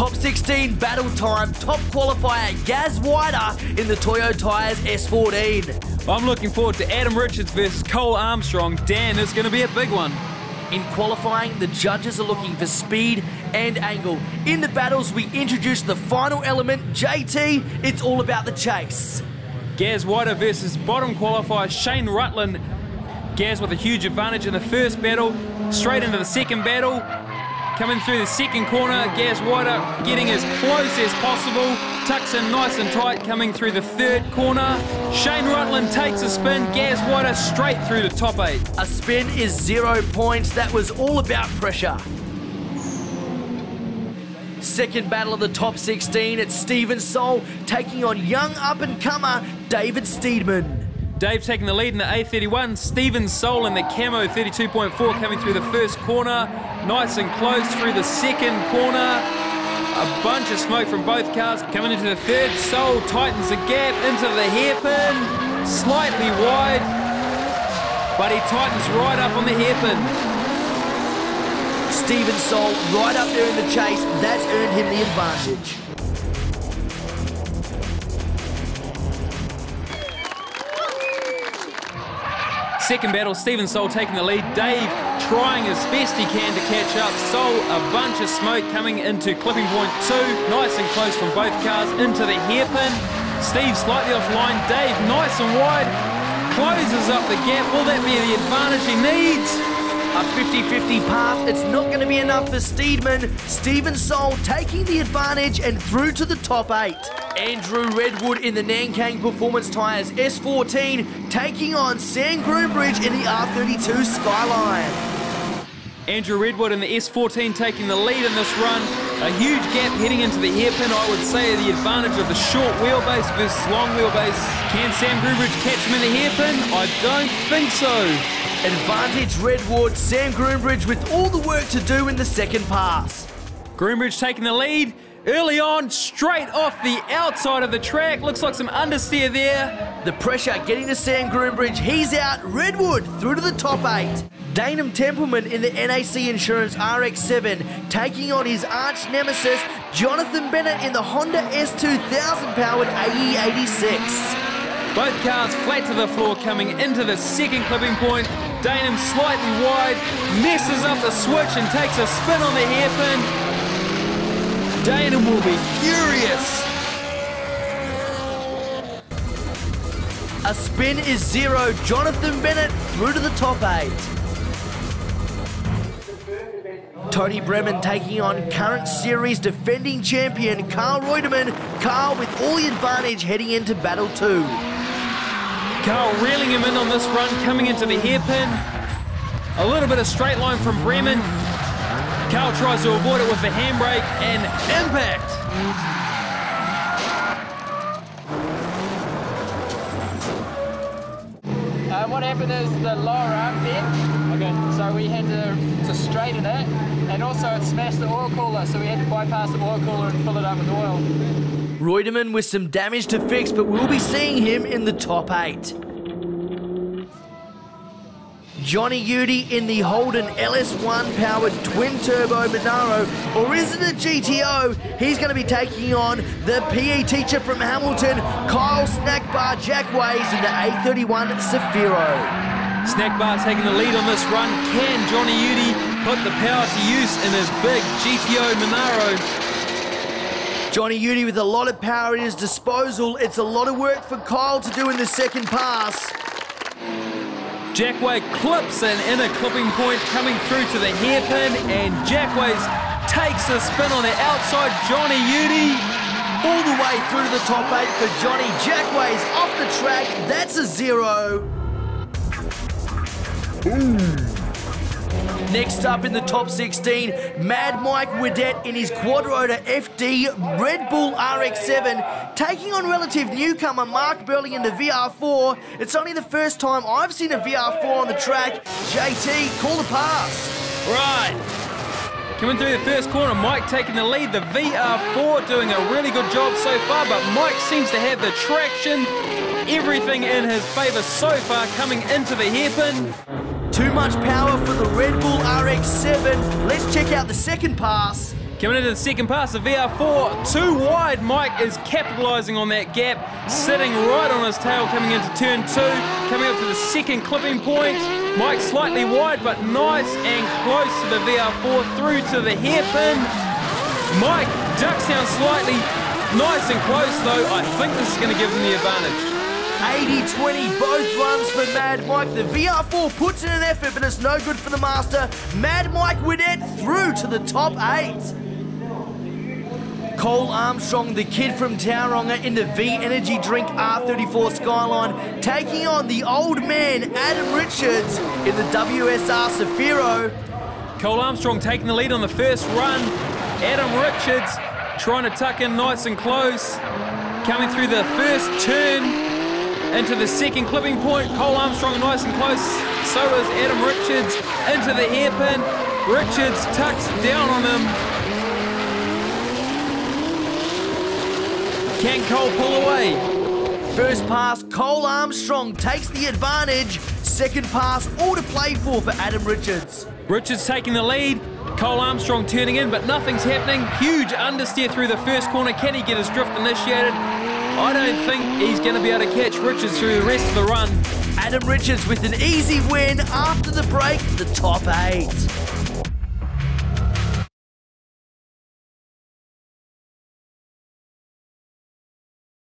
Top 16 battle time, top qualifier Gaz Wider in the Toyo Tyres S14. I'm looking forward to Adam Richards versus Cole Armstrong. Dan, it's going to be a big one. In qualifying, the judges are looking for speed and angle. In the battles, we introduce the final element, JT. It's all about the chase. Gaz Wider versus bottom qualifier Shane Rutland. Gaz with a huge advantage in the first battle, straight into the second battle. Coming through the second corner, Gaz Wider getting as close as possible. Tucks in nice and tight, coming through the third corner. Shane Rutland takes a spin, Gaz Wider straight through the top 8. A spin is 0 points. That was all about pressure. Second battle of the top 16, it's Steven Soul taking on young up-and-comer David Steedman. Dave taking the lead in the A31, Steven Soul in the camo 32.4 coming through the first corner. Nice and close through the second corner. A bunch of smoke from both cars. Coming into the third, Soul tightens the gap into the hairpin. Slightly wide, but he tightens right up on the hairpin. Steven Soul right up there in the chase. That's earned him the advantage. Second battle, Steven Soul taking the lead. Dave trying his best he can to catch up. Soul, a bunch of smoke coming into clipping point 2. Nice and close from both cars into the hairpin. Steve slightly offline. Dave nice and wide. Closes up the gap. Will that be the advantage he needs? A 50-50 pass. It's not going to be enough for Steedman. Steven Soul taking the advantage and through to the top 8. Andrew Redwood in the Nankang Performance Tyres S14 taking on Sam Groombridge in the R32 Skyline. Andrew Redwood in the S14 taking the lead in this run. A huge gap heading into the hairpin. I would say the advantage of the short wheelbase versus long wheelbase. Can Sam Groombridge catch him in the hairpin? I don't think so. Advantage Redwood, Sam Groombridge with all the work to do in the second pass. Groombridge taking the lead. Early on, straight off the outside of the track. Looks like some understeer there. The pressure getting to Sam Groombridge. He's out. Redwood through to the top 8. Danum Templeman in the NAC Insurance RX-7 taking on his arch nemesis Jonathan Bennett in the Honda S2000 powered AE86. Both cars flat to the floor coming into the second clipping point. Danum slightly wide, messes up the switch and takes a spin on the hairpin. Danum will be furious. A spin is 0. Jonathan Bennett through to the top 8. Tony Bremen taking on current series defending champion Carl Reutemann. Carl with all the advantage heading into battle 2. Carl reeling him in on this run, coming into the hairpin. A little bit of straight line from Bremen. Carl tries to avoid it with the handbrake and impact. What happened is the lower arm bent, okay. So we had to straighten it, and also it smashed the oil cooler, so we had to bypass the oil cooler and fill it up with oil. Reutemann with some damage to fix, but we'll be seeing him in the top 8. Johnny Udy in the Holden LS1 powered twin-turbo Monaro, or is it a GTO? He's going to be taking on the PE teacher from Hamilton, Kyle Snackbar Jackways in the A31 Safiro. Snackbar taking the lead on this run. Can Johnny Udy put the power to use in his big GTO Monaro? Johnny Udy with a lot of power at his disposal. It's a lot of work for Kyle to do in the second pass. Jackway clips an inner clipping point coming through to the hairpin, and Jackways takes a spin on the outside. Johnny Udy all the way through to the top 8 for Johnny. Jackways off the track. That's a 0. Next up in the top 16, Mad Mike Widett in his Quadrotor FD Red Bull RX-7 taking on relative newcomer Mark Burley in the VR4. It's only the first time I've seen a VR4 on the track. JT, call the pass. Right. Coming through the first corner, Mike taking the lead. The VR4 doing a really good job so far, but Mike seems to have the traction. Everything in his favour so far coming into the hairpin. Too much power for the Red Bull RX-7. Let's check out the second pass. Coming into the second pass, the VR4, too wide. Mike is capitalising on that gap, sitting right on his tail coming into turn 2, coming up to the second clipping point. Mike slightly wide, but nice and close to the VR4, through to the hairpin. Mike ducks down slightly, nice and close though. I think this is going to give him the advantage. 80-20, both runs for Mad Mike. The VR4 puts in an effort, but it's no good for the master. Mad Mike Winnett through to the top 8. Cole Armstrong, the kid from Tauranga, in the V Energy Drink R34 Skyline, taking on the old man Adam Richards in the WSR Safiro. Cole Armstrong taking the lead on the first run. Adam Richards trying to tuck in nice and close. Coming through the first turn into the second clipping point. Cole Armstrong nice and close. So is Adam Richards into the hairpin. Richards tucks down on him. Can Cole pull away? First pass, Cole Armstrong takes the advantage. Second pass, all to play for Adam Richards. Richards taking the lead. Cole Armstrong turning in, but nothing's happening. Huge understeer through the first corner. Can he get his drift initiated? I don't think he's going to be able to catch Richards through the rest of the run. Adam Richards with an easy win after the break, the top 8.